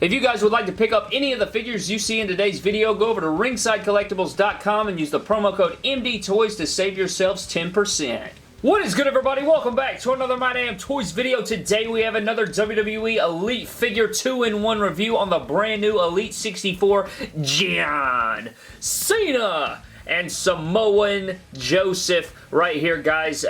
If you guys would like to pick up any of the figures you see in today's video, go over to ringsidecollectibles.com and use the promo code MDTOYS to save yourselves 10%. What is good, everybody? Welcome back to another My Damn Toys video. Today we have another WWE Elite Figure 2-in-1 review on the brand new Elite 64 John Cena and Samoan Joseph right here, guys.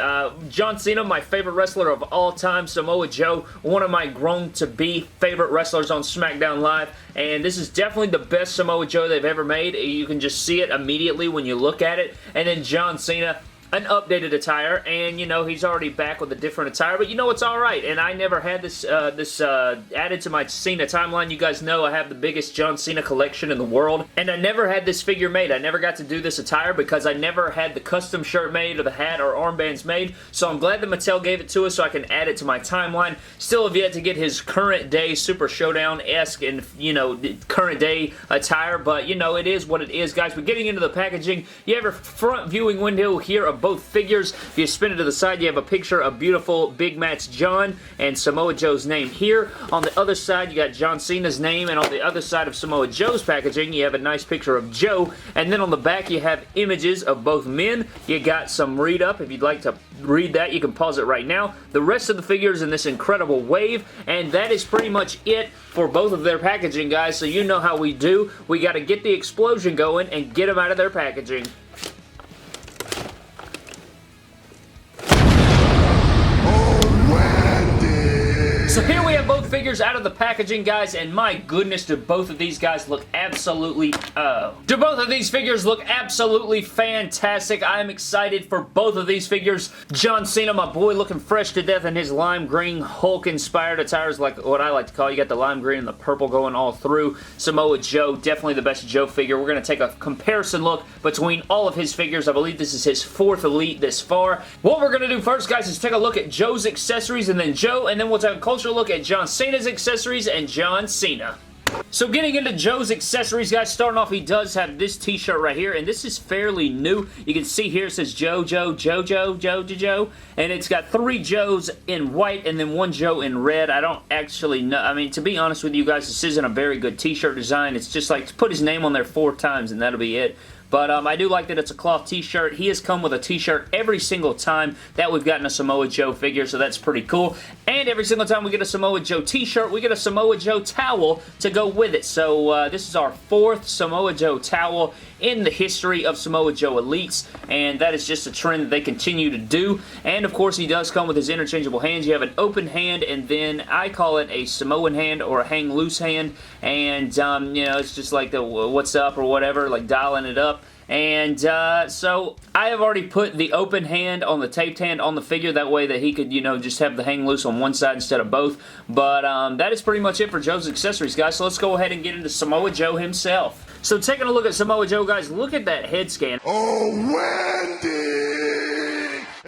John Cena, my favorite wrestler of all time. Samoa Joe, one of my grown-to-be favorite wrestlers on SmackDown Live. And this is definitely the best Samoa Joe they've ever made. You can just see it immediately when you look at it. And then John Cena, an updated attire, and you know, he's already back with a different attire, but you know, it's alright. And I never had this added to my Cena timeline. You guys know I have the biggest John Cena collection in the world, and I never had this figure made. I never got to do this attire because I never had the custom shirt made or the hat or armbands made, so I'm glad that Mattel gave it to us so I can add it to my timeline. Still have yet to get his current day Super Showdown-esque and, you know, current day attire, but you know, it is what it is, guys. But getting into the packaging, you have your front viewing window here of both figures. If you spin it to the side, you have a picture of beautiful Big Match John and Samoa Joe's name here. On the other side, you got John Cena's name, and on the other side of Samoa Joe's packaging, you have a nice picture of Joe, and then on the back, you have images of both men. You got some read-up. If you'd like to read that, you can pause it right now. The rest of the figures in this incredible wave, and that is pretty much it for both of their packaging, guys, so you know how we do. We got to get the explosion going and get them out of their packaging. So here we have both figures out of the packaging, guys, and my goodness, do both of these guys look absolutely, do both of these figures look absolutely fantastic. I am excited for both of these figures. John Cena, my boy, looking fresh to death in his lime green Hulk-inspired attires, like what I like to call. You got the lime green and the purple going all through. Samoa Joe, definitely the best Joe figure. We're going to take a comparison look between all of his figures. I believe this is his 4th Elite this far. What we're going to do first, guys, is take a look at Joe's accessories and then Joe, and then we'll take a closer look at John Cena's accessories and John Cena. So getting into Joe's accessories, guys, starting off, he does have this t-shirt right here, and this is fairly new. You can see here it says Joe, and it's got 3 Joes in white and then 1 Joe in red. I don't actually know. I mean, to be honest with you guys, this isn't a very good t-shirt design. It's just like, put his name on there 4 times and that'll be it. But I do like that it's a cloth t-shirt. He has come with a t-shirt every single time that we've gotten a Samoa Joe figure, so that's pretty cool. And every single time we get a Samoa Joe t-shirt, we get a Samoa Joe towel to go with it. So this is our 4th Samoa Joe towel in the history of Samoa Joe Elites, and that is just a trend that they continue to do. And of course, he does come with his interchangeable hands. You have an open hand, and then I call it a Samoan hand or a hang loose hand, and you know, it's just like the what's up or whatever, like dialing it up. And so I have already put the open hand on the taped hand on the figure, that way that he could, you know, just have the hang loose on one side instead of both. But that is pretty much it for Joe's accessories, guys. So let's go ahead and get into Samoa Joe himself. So taking a look at Samoa Joe, guys, look at that head scan. Oh, Wendy!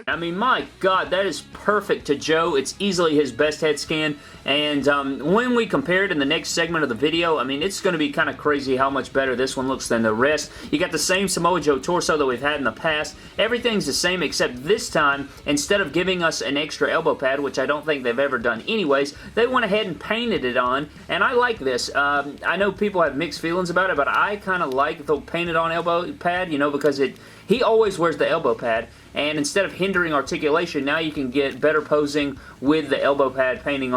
I mean, my God, that is perfect to Joe. It's easily his best head scan, and when we compare it in the next segment of the video, I mean, it's going to be kind of crazy how much better this one looks than the rest. You got the same Samoa Joe torso that we've had in the past. Everything's the same, except this time, instead of giving us an extra elbow pad, which I don't think they've ever done anyways, they went ahead and painted it on, and I like this. I know people have mixed feelings about it, but I kind of like the painted on elbow pad, you know, because he always wears the elbow pad, and instead of hindering articulation, now you can get better posing with the elbow pad painted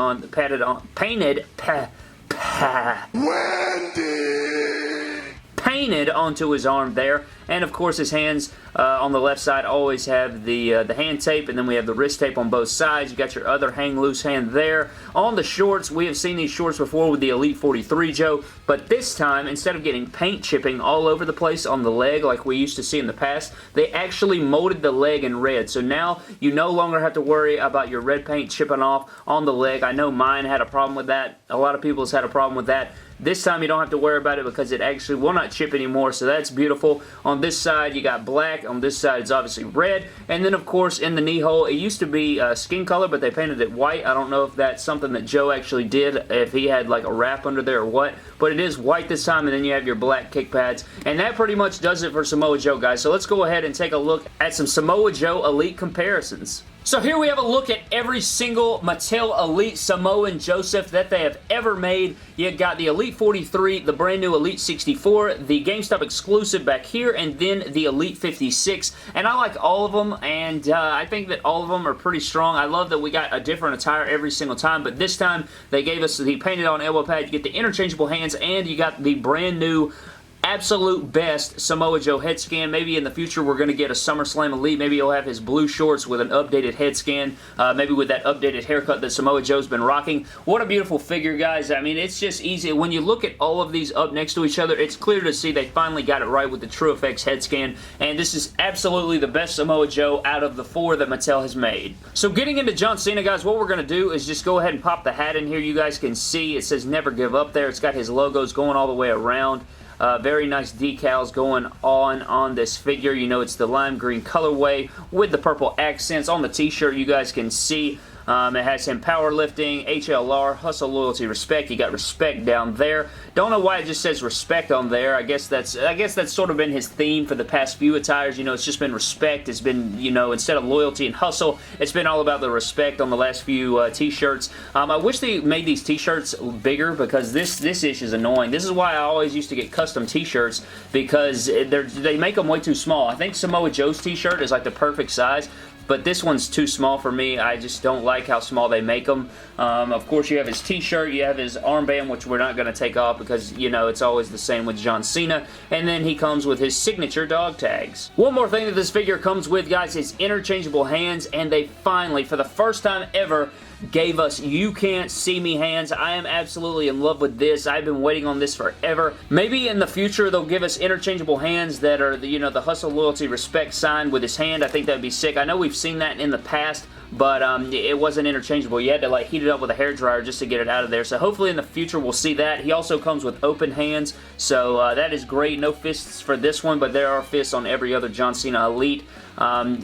onto his arm there. And of course his hands on the left side always have the hand tape, and then we have the wrist tape on both sides. You got your other hang loose hand there. On the shorts, we have seen these shorts before with the Elite 43 Joe, but this time, instead of getting paint chipping all over the place on the leg like we used to see in the past, they actually molded the leg in red. So now you no longer have to worry about your red paint chipping off on the leg. I know mine had a problem with that. A lot of people's had a problem with that. This time you don't have to worry about it because it actually will not chip anymore, so that's beautiful. On this side you got black, on this side it's obviously red, and then of course in the knee hole it used to be skin color, but they painted it white. I don't know if that's something that Joe actually did, if he had like a wrap under there or what, but it is white this time, and then you have your black kick pads, and that pretty much does it for Samoa Joe, guys. So let's go ahead and take a look at some Samoa Joe Elite comparisons. So here we have a look at every single Mattel Elite Samoan Joseph that they have ever made. You got the Elite 43, the brand new Elite 64, the GameStop exclusive back here, and then the Elite 56. And I like all of them, and I think that all of them are pretty strong. I love that we got a different attire every single time, but this time they gave us the painted on elbow pad. You get the interchangeable hands, and you got the brand new absolute best Samoa Joe head scan. Maybe in the future we're going to get a SummerSlam Elite. Maybe he'll have his blue shorts with an updated head scan. Maybe with that updated haircut that Samoa Joe's been rocking. What a beautiful figure, guys. I mean, it's just easy. When you look at all of these up next to each other, it's clear to see they finally got it right with the TrueFX head scan. And this is absolutely the best Samoa Joe out of the 4 that Mattel has made. So getting into John Cena, guys, what we're going to do is just go ahead and pop the hat in here. You guys can see it says never give up there. It's got his logos going all the way around. Very nice decals going on this figure. You know, it's the lime green colorway with the purple accents on the t-shirt. You guys can see it has him powerlifting, HLR, hustle, loyalty, respect. You got respect down there. Don't know why it just says respect on there. I guess that's sort of been his theme for the past few attires. You know, it's just been respect. It's been, you know, instead of loyalty and hustle, it's been all about the respect on the last few t-shirts. I wish they made these t-shirts bigger because this ish is annoying. This is why I always used to get custom t-shirts because they make them way too small. I think Samoa Joe's t-shirt is like the perfect size, but this one's too small for me. I just don't like how small they make them. Of course, you have his t-shirt, you have his armband, which we're not going to take off because, you know, it's always the same with John Cena. And then he comes with his signature dog tags. One more thing that this figure comes with, guys, is interchangeable hands, and they finally, for the first time ever, gave us You Can't See Me hands. I am absolutely in love with this. I've been waiting on this forever. Maybe in the future they'll give us interchangeable hands that are the, you know, the hustle, loyalty, respect sign with his hand. I think that would be sick. I know we've seen that in the past, but it wasn't interchangeable. You had to like heat it up with a hairdryer just to get it out of there. So hopefully in the future we'll see that. He also comes with open hands, so that is great. No fists for this one, but there are fists on every other John Cena Elite.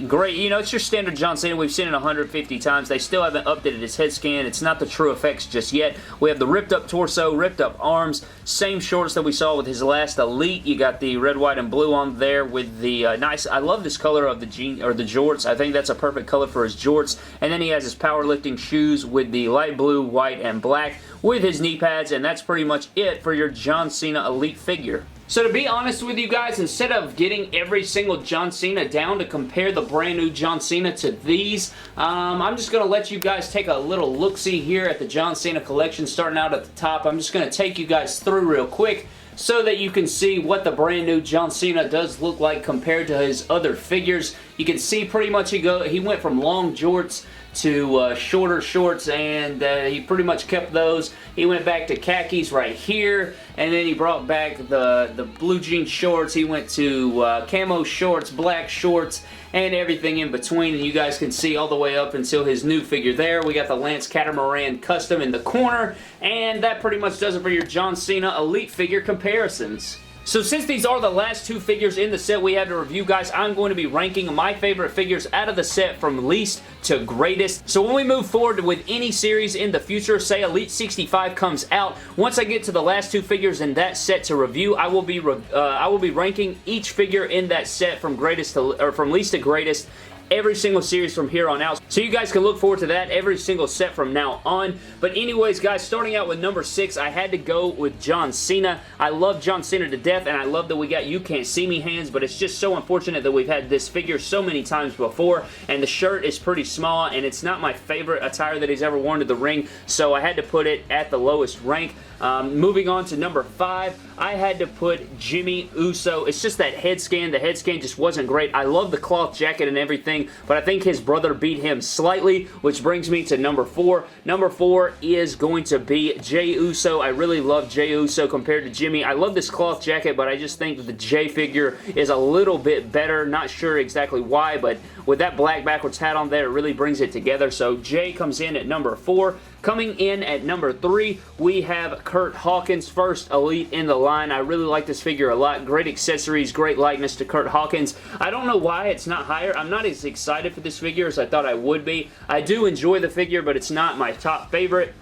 Great, you know, it's your standard John Cena. We've seen it 150 times. They still haven't updated his head scan. It's not the TrueFX just yet. We have the ripped up torso, ripped up arms, same shorts that we saw with his last Elite. You got the red, white, and blue on there with the nice, I love this color of the jorts. I think that's a perfect color for his jorts. And then he has his powerlifting shoes with the light blue, white, and black with his knee pads, and that's pretty much it for your John Cena Elite figure. So to be honest with you guys, instead of getting every single John Cena down to compare the brand new John Cena to these, I'm just going to let you guys take a little look-see here at the John Cena collection starting out at the top. I'm just going to take you guys through real quick so that you can see what the brand new John Cena does look like compared to his other figures. You can see pretty much he went from long jorts to shorter shorts, and he pretty much kept those. He went back to khakis right here, and then he brought back the blue jean shorts. He went to camo shorts, black shorts, and everything in between, and you guys can see all the way up until his new figure there. We got the Lance Catamaran Custom in the corner, and that pretty much does it for your John Cena Elite figure comparisons. So since these are the last 2 figures in the set we have to review, guys, I'm going to be ranking my favorite figures out of the set from least to greatest. So when we move forward with any series in the future, say Elite 65 comes out, once I get to the last 2 figures in that set to review, I will be ranking each figure in that set from greatest to, or from least to greatest, every single series from here on out. So you guys can look forward to that every single set from now on. But anyways, guys, starting out with number 6, I had to go with John Cena. I love John Cena to death, and I love that we got You Can't See Me hands, but it's just so unfortunate that we've had this figure so many times before, and the shirt is pretty small, and it's not my favorite attire that he's ever worn to the ring, so I had to put it at the lowest rank. Moving on to number 5, I had to put Jimmy Uso. It's just that head scan. The head scan just wasn't great. I love the cloth jacket and everything, but I think his brother beat him slightly, which brings me to number 4. Number 4 is going to be Jey Uso. I really love Jey Uso compared to Jimmy. I love this cloth jacket, but I just think that the Jey figure is a little bit better. Not sure exactly why, but with that black backwards hat on there, it really brings it together. So Jey comes in at number 4. Coming in at number 3, we have Kurt Hawkins, first Elite in the line. I really like this figure a lot. Great accessories, great likeness to Kurt Hawkins. I don't know why it's not higher. I'm not as excited for this figure as I thought I would be. I do enjoy the figure, but it's not my top favorite.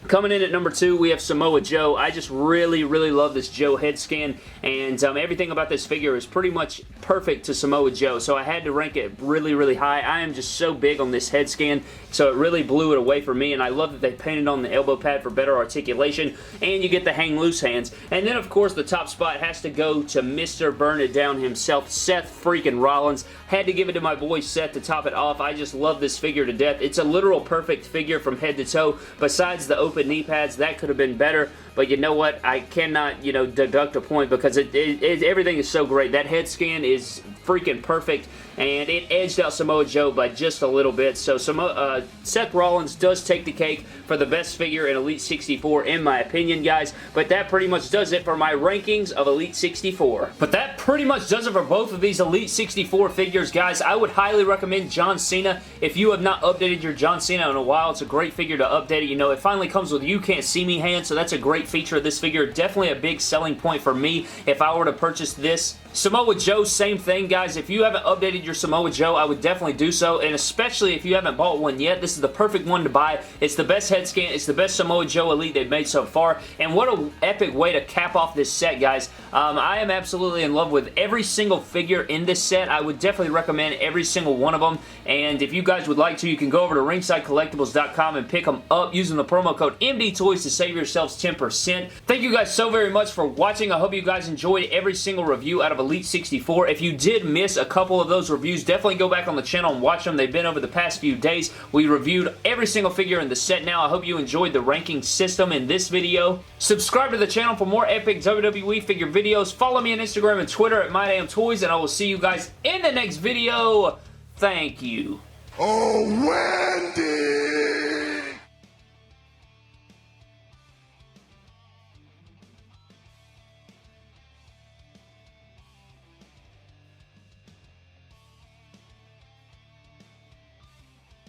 Coming in at number 2, we have Samoa Joe. I just really love this Joe head scan, and everything about this figure is pretty much perfect to Samoa Joe, so I had to rank it really high. I am just so big on this head scan, so it really blew it away for me, and I love that they painted on the elbow pad for better articulation, and you get the hang loose hands. And then, of course, the top spot has to go to Mr. Burn It Down himself, Seth freaking Rollins. Had to give it to my boy Seth to top it off. I just love this figure to death. It's a literal perfect figure from head to toe. Besides the open knee pads, that could have been better, but you know what? I cannot, deduct a point because everything is so great. That head scan is freaking perfect, and it edged out Samoa Joe by just a little bit. So Seth Rollins does take the cake for the best figure in Elite 64, in my opinion, guys. But that pretty much does it for my rankings of Elite 64. But that pretty much does it for both of these Elite 64 figures, guys. I would highly recommend John Cena. If you have not updated your John Cena in a while, it's a great figure to update it. It finally comes with You Can't See Me hand, so that's a great feature of this figure. Definitely a big selling point for me if I were to purchase this. Samoa Joe, same thing, guys. If you haven't updated your Samoa Joe, I would definitely do so, and especially if you haven't bought one yet, this is the perfect one to buy. It's the best head scan. It's the best Samoa Joe Elite they've made so far, and what an epic way to cap off this set, guys. I am absolutely in love with every single figure in this set. I would definitely recommend every single one of them, and if you guys would like to, you can go over to ringsidecollectibles.com and pick them up using the promo code MDTOYS to save yourselves 10%. Thank you guys so very much for watching. I hope you guys enjoyed every single review out of Elite 64. If you did miss a couple of those reviews, definitely go back on the channel and watch them. They've been over the past few days. We reviewed every single figure in the set now. I hope you enjoyed the ranking system in this video. Subscribe to the channel for more epic WWE figure videos. Follow me on Instagram and Twitter at MYDAMNTOYS, and I will see you guys in the next video. Thank you. Oh, Wendy!